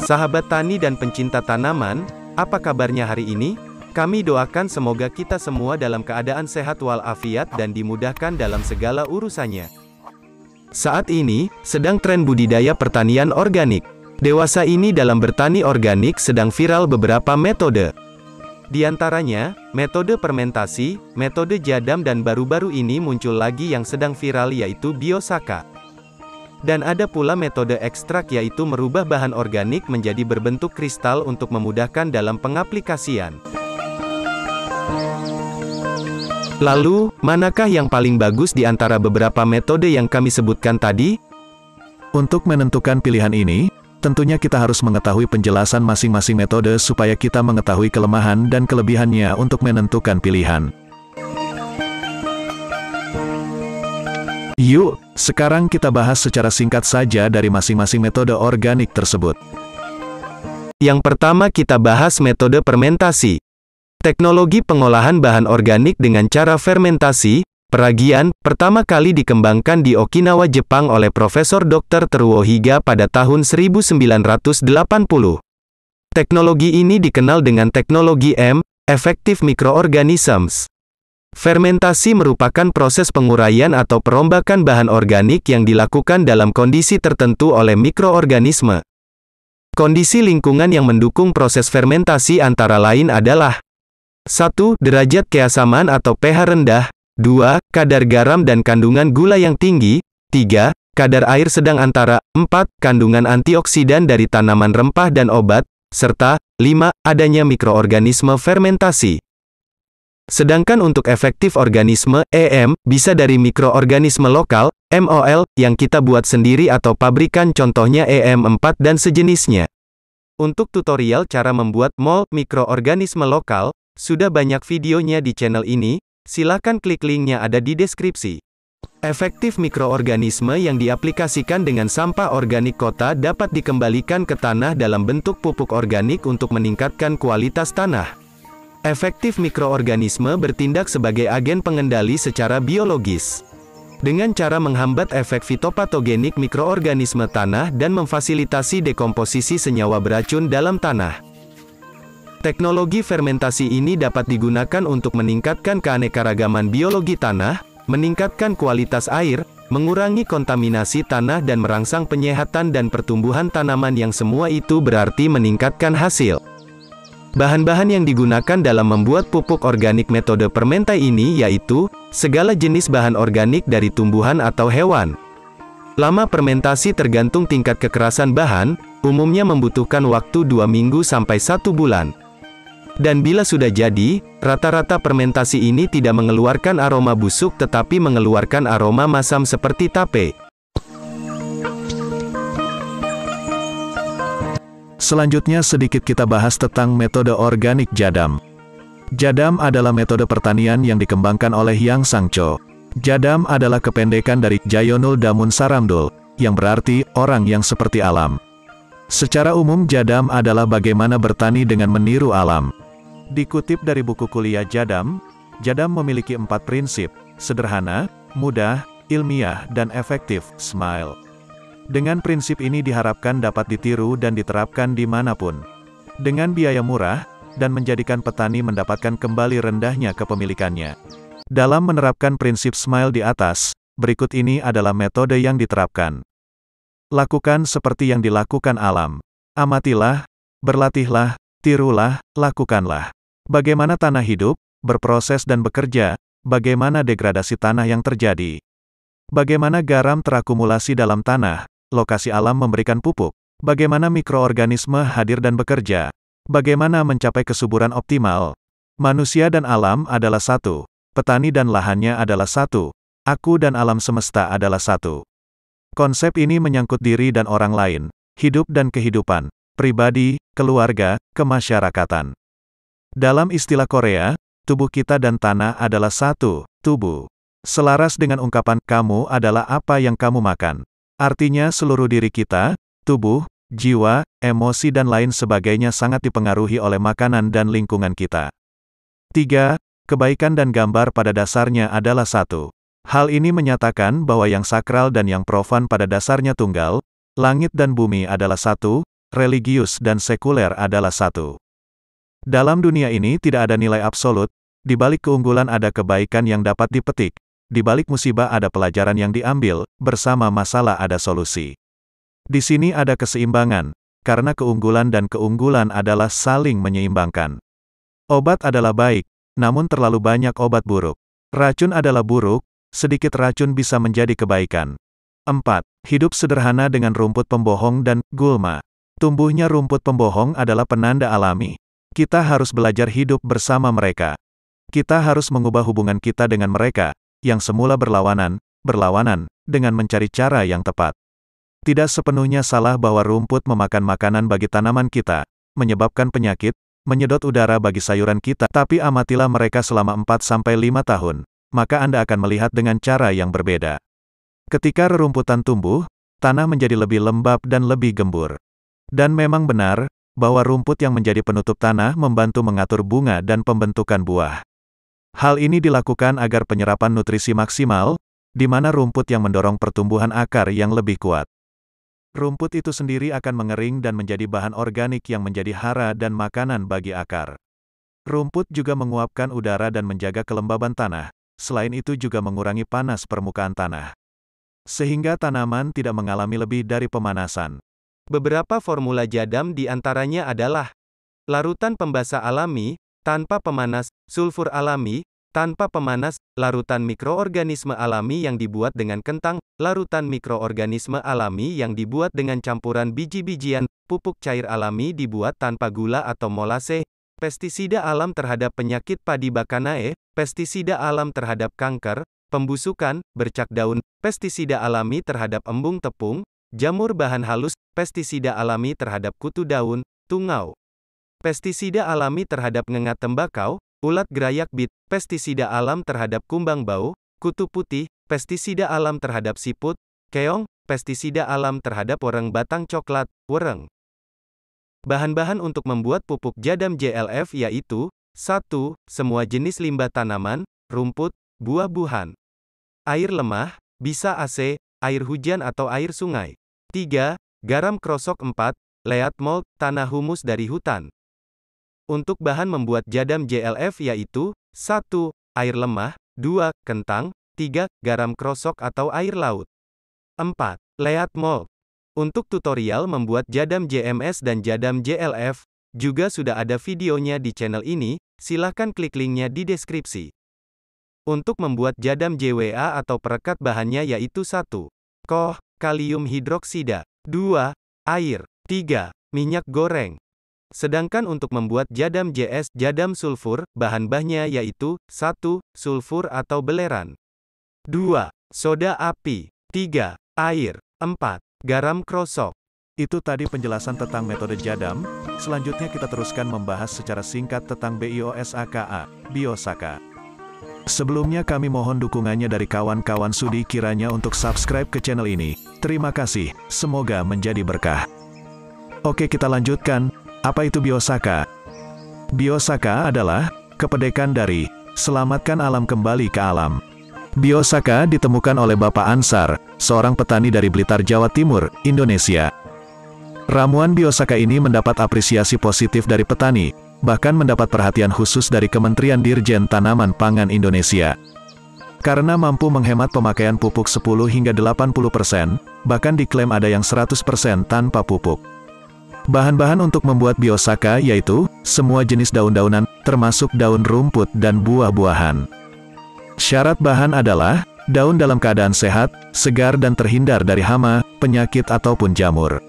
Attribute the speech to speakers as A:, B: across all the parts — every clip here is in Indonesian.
A: Sahabat tani dan pencinta tanaman, apa kabarnya hari ini? Kami doakan semoga kita semua dalam keadaan sehat walafiat dan dimudahkan dalam segala urusannya. Saat ini, sedang tren budidaya pertanian organik. Dewasa ini dalam bertani organik sedang viral beberapa metode. Di antaranya, metode fermentasi, metode jadam dan baru-baru ini muncul lagi yang sedang viral yaitu biosaka. Dan ada pula metode ekstrak yaitu merubah bahan organik menjadi berbentuk kristal untuk memudahkan dalam pengaplikasian. Lalu, manakah yang paling bagus di antara beberapa metode yang kami sebutkan tadi?
B: Untuk menentukan pilihan ini, tentunya kita harus mengetahui penjelasan masing-masing metode supaya kita mengetahui kelemahan dan kelebihannya untuk menentukan pilihan. Yuk, sekarang kita bahas secara singkat saja dari masing-masing metode organik tersebut.
A: Yang pertama kita bahas metode fermentasi. Teknologi pengolahan bahan organik dengan cara fermentasi, peragian, pertama kali dikembangkan di Okinawa, Jepang oleh Profesor Dr. Teruo Higa pada tahun 1980. Teknologi ini dikenal dengan teknologi Effective Microorganisms. Fermentasi merupakan proses penguraian atau perombakan bahan organik yang dilakukan dalam kondisi tertentu oleh mikroorganisme. Kondisi lingkungan yang mendukung proses fermentasi antara lain adalah 1. Derajat keasaman atau pH rendah. 2. Kadar garam dan kandungan gula yang tinggi. 3. Kadar air sedang antara. 4. Kandungan antioksidan dari tanaman rempah dan obat. Serta 5. Adanya mikroorganisme fermentasi. Sedangkan untuk efektif organisme, bisa dari mikroorganisme lokal, MOL, yang kita buat sendiri atau pabrikan contohnya EM4 dan sejenisnya. Untuk tutorial cara membuat MOL, mikroorganisme lokal, sudah banyak videonya di channel ini, silakan klik linknya ada di deskripsi. Efektif mikroorganisme yang diaplikasikan dengan sampah organik kota dapat dikembalikan ke tanah dalam bentuk pupuk organik untuk meningkatkan kualitas tanah. Efektif mikroorganisme bertindak sebagai agen pengendali secara biologis. Dengan cara menghambat efek fitopatogenik mikroorganisme tanah dan memfasilitasi dekomposisi senyawa beracun dalam tanah. Teknologi fermentasi ini dapat digunakan untuk meningkatkan keanekaragaman biologi tanah, meningkatkan kualitas air, mengurangi kontaminasi tanah dan merangsang penyehatan dan pertumbuhan tanaman yang semua itu berarti meningkatkan hasil. Bahan-bahan yang digunakan dalam membuat pupuk organik metode fermentai ini yaitu, segala jenis bahan organik dari tumbuhan atau hewan. Lama fermentasi tergantung tingkat kekerasan bahan, umumnya membutuhkan waktu 2 minggu sampai 1 bulan. Dan bila sudah jadi, rata-rata fermentasi ini tidak mengeluarkan aroma busuk tetapi mengeluarkan aroma masam seperti tape.
B: Selanjutnya sedikit kita bahas tentang metode organik jadam. Jadam adalah metode pertanian yang dikembangkan oleh Yang Sangcho. Jadam adalah kependekan dari Jayonul Damun Saramdul, yang berarti orang yang seperti alam. Secara umum jadam adalah bagaimana bertani dengan meniru alam. Dikutip dari buku kuliah Jadam, Jadam memiliki 4 prinsip, sederhana, mudah, ilmiah, dan efektif, smile. Dengan prinsip ini diharapkan dapat ditiru dan diterapkan dimanapun. Dengan biaya murah, dan menjadikan petani mendapatkan kembali rendahnya kepemilikannya. Dalam menerapkan prinsip smile di atas, berikut ini adalah metode yang diterapkan. Lakukan seperti yang dilakukan alam. Amatilah, berlatihlah, tirulah, lakukanlah. Bagaimana tanah hidup, berproses dan bekerja, bagaimana degradasi tanah yang terjadi. Bagaimana garam terakumulasi dalam tanah, lokasi alam memberikan pupuk. Bagaimana mikroorganisme hadir dan bekerja. Bagaimana mencapai kesuburan optimal. Manusia dan alam adalah satu. Petani dan lahannya adalah satu. Aku dan alam semesta adalah satu. Konsep ini menyangkut diri dan orang lain, hidup dan kehidupan, pribadi, keluarga, kemasyarakatan. Dalam istilah Korea, tubuh kita dan tanah adalah satu tubuh. Selaras dengan ungkapan, kamu adalah apa yang kamu makan. Artinya seluruh diri kita, tubuh, jiwa, emosi dan lain sebagainya sangat dipengaruhi oleh makanan dan lingkungan kita. 3. Kebaikan dan gambar pada dasarnya adalah satu. Hal ini menyatakan bahwa yang sakral dan yang profan pada dasarnya tunggal, langit dan bumi adalah satu, religius dan sekuler adalah satu. Dalam dunia ini tidak ada nilai absolut, di balik keunggulan ada kebaikan yang dapat dipetik, di balik musibah ada pelajaran yang diambil, bersama masalah ada solusi. Di sini ada keseimbangan, karena keunggulan dan keunggulan adalah saling menyeimbangkan. Obat adalah baik, namun terlalu banyak obat buruk. Racun adalah buruk, sedikit racun bisa menjadi kebaikan. 4. Hidup sederhana dengan rumput pembohong dan gulma. Tumbuhnya rumput pembohong adalah penanda alami. Kita harus belajar hidup bersama mereka. Kita harus mengubah hubungan kita dengan mereka, yang semula berlawanan, dengan mencari cara yang tepat. Tidak sepenuhnya salah bahwa rumput memakan makanan bagi tanaman kita, menyebabkan penyakit, menyedot udara bagi sayuran kita, tapi amatilah mereka selama 4-5 tahun, maka Anda akan melihat dengan cara yang berbeda. Ketika rerumputan tumbuh, tanah menjadi lebih lembab dan lebih gembur. Dan memang benar, bahwa rumput yang menjadi penutup tanah membantu mengatur bunga dan pembentukan buah. Hal ini dilakukan agar penyerapan nutrisi maksimal, di mana rumput yang mendorong pertumbuhan akar yang lebih kuat. Rumput itu sendiri akan mengering dan menjadi bahan organik yang menjadi hara dan makanan bagi akar. Rumput juga menguapkan udara dan menjaga kelembaban tanah, selain itu juga mengurangi panas permukaan tanah. Sehingga tanaman tidak mengalami lebih dari pemanasan.
A: Beberapa formula jadam di antaranya adalah larutan pembasah alami, tanpa pemanas, sulfur alami, tanpa pemanas, larutan mikroorganisme alami yang dibuat dengan kentang, larutan mikroorganisme alami yang dibuat dengan campuran biji-bijian, pupuk cair alami dibuat tanpa gula atau molase, pestisida alam terhadap penyakit padi bakanae, pestisida alam terhadap kanker, pembusukan, bercak daun, pestisida alami terhadap embung tepung, jamur bahan halus, pestisida alami terhadap kutu daun, tungau. Pestisida alami terhadap ngengat tembakau, ulat gerayak bit, pestisida alam terhadap kumbang bau, kutu putih, pestisida alam terhadap siput, keong, pestisida alam terhadap wereng batang coklat, wereng. Bahan-bahan untuk membuat pupuk jadam JLF yaitu 1. Semua jenis limbah tanaman, rumput, buah-buahan. Air lemah, bisa AC, air hujan atau air sungai. 3. Garam krosok 4. Leat mold, tanah humus dari hutan. Untuk bahan membuat jadam JLF yaitu 1. Air lemah, 2. Kentang, 3. Garam krosok atau air laut. 4. Leat mold. Untuk tutorial membuat jadam JMS dan jadam JLF, juga sudah ada videonya di channel ini, silahkan klik linknya di deskripsi. Untuk membuat jadam JWA atau perekat bahannya yaitu 1. Koh, kalium hidroksida. 2. Air. 3. Minyak goreng. Sedangkan untuk membuat jadam JS, jadam sulfur, bahan-bahannya yaitu 1. Sulfur atau belerang. 2. Soda api. 3. Air. 4. Garam krosok.
B: Itu tadi penjelasan tentang metode jadam. Selanjutnya kita teruskan membahas secara singkat tentang BIOSAKA, Biosaka. Sebelumnya kami mohon dukungannya dari kawan-kawan sudi kiranya untuk subscribe ke channel ini. Terima kasih, semoga menjadi berkah. Oke, kita lanjutkan. Apa itu Biosaka? Biosaka adalah kepedekan dari selamatkan alam kembali ke alam. Biosaka ditemukan oleh Bapak Ansar, seorang petani dari Blitar, Jawa Timur, Indonesia. Ramuan Biosaka ini mendapat apresiasi positif dari petani, bahkan mendapat perhatian khusus dari Kementerian Dirjen Tanaman Pangan Indonesia. Karena mampu menghemat pemakaian pupuk 10 hingga 80%, bahkan diklaim ada yang 100% tanpa pupuk. Bahan-bahan untuk membuat Biosaka yaitu semua jenis daun-daunan, termasuk daun rumput dan buah-buahan. Syarat bahan adalah daun dalam keadaan sehat, segar dan terhindar dari hama, penyakit ataupun jamur.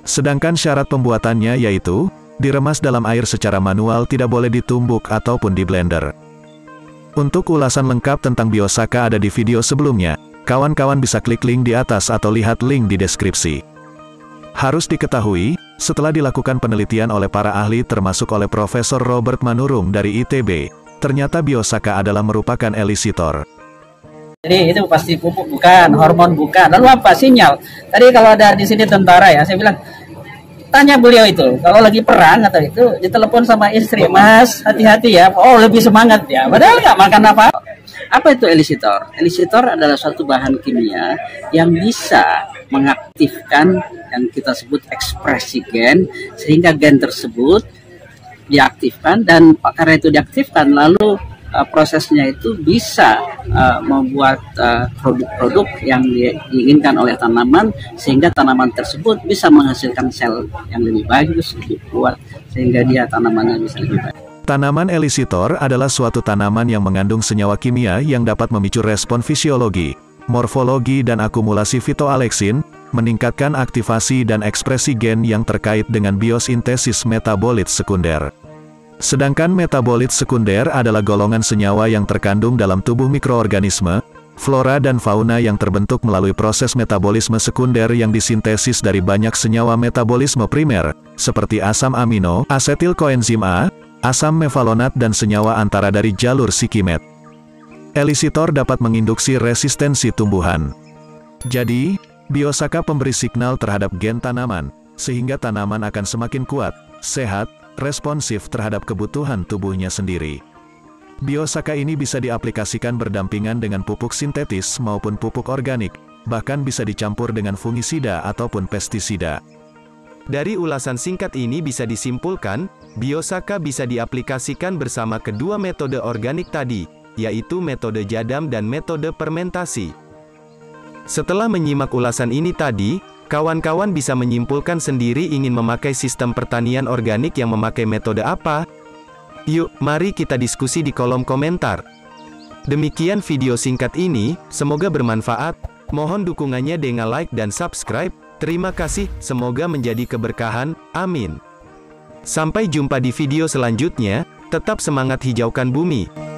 B: Sedangkan syarat pembuatannya yaitu diremas dalam air secara manual, tidak boleh ditumbuk ataupun di blender. Untuk ulasan lengkap tentang Biosaka ada di video sebelumnya. Kawan-kawan bisa klik link di atas atau lihat link di deskripsi. Harus diketahui, setelah dilakukan penelitian oleh para ahli termasuk oleh Profesor Robert Manurung dari ITB, ternyata Biosaka adalah merupakan elisitor.
C: Jadi itu pasti pupuk bukan, hormon bukan. Lalu apa sinyal? Tadi kalau ada di sini tentara ya, saya bilang tanya beliau itu, kalau lagi perang atau itu, ditelepon sama istri, Mas, hati-hati ya. Oh, lebih semangat ya. Padahal nggak makan apa. Apa itu elisitor? Elisitor adalah suatu bahan kimia yang bisa mengaktifkan yang kita sebut ekspresi gen, sehingga gen tersebut diaktifkan, dan karena itu diaktifkan, lalu prosesnya itu bisa membuat produk-produk yang diinginkan oleh tanaman, sehingga tanaman tersebut bisa menghasilkan sel yang lebih bagus, lebih kuat, sehingga dia tanamannya bisa lebih baik.
B: Tanaman elisitor adalah suatu tanaman yang mengandung senyawa kimia yang dapat memicu respon fisiologi, morfologi dan akumulasi fitoaleksin, meningkatkan aktivasi dan ekspresi gen yang terkait dengan biosintesis metabolit sekunder. Sedangkan metabolit sekunder adalah golongan senyawa yang terkandung dalam tubuh mikroorganisme, flora dan fauna yang terbentuk melalui proses metabolisme sekunder yang disintesis dari banyak senyawa metabolisme primer, seperti asam amino, asetil koenzim A, asam mevalonat dan senyawa antara dari jalur Sikimet. Elisitor dapat menginduksi resistensi tumbuhan. Jadi, biosaka pemberi signal terhadap gen tanaman, sehingga tanaman akan semakin kuat, sehat, responsif terhadap kebutuhan tubuhnya sendiri. Biosaka ini bisa diaplikasikan berdampingan dengan pupuk sintetis maupun pupuk organik, bahkan bisa dicampur dengan fungisida ataupun pestisida.
A: Dari ulasan singkat ini bisa disimpulkan, biosaka bisa diaplikasikan bersama kedua metode organik tadi, yaitu metode jadam dan metode fermentasi. Setelah menyimak ulasan ini tadi, kawan-kawan bisa menyimpulkan sendiri ingin memakai sistem pertanian organik yang memakai metode apa? Yuk, mari kita diskusi di kolom komentar. Demikian video singkat ini, semoga bermanfaat. Mohon dukungannya dengan like dan subscribe. Terima kasih, semoga menjadi keberkahan. Amin. Sampai jumpa di video selanjutnya, tetap semangat hijaukan bumi.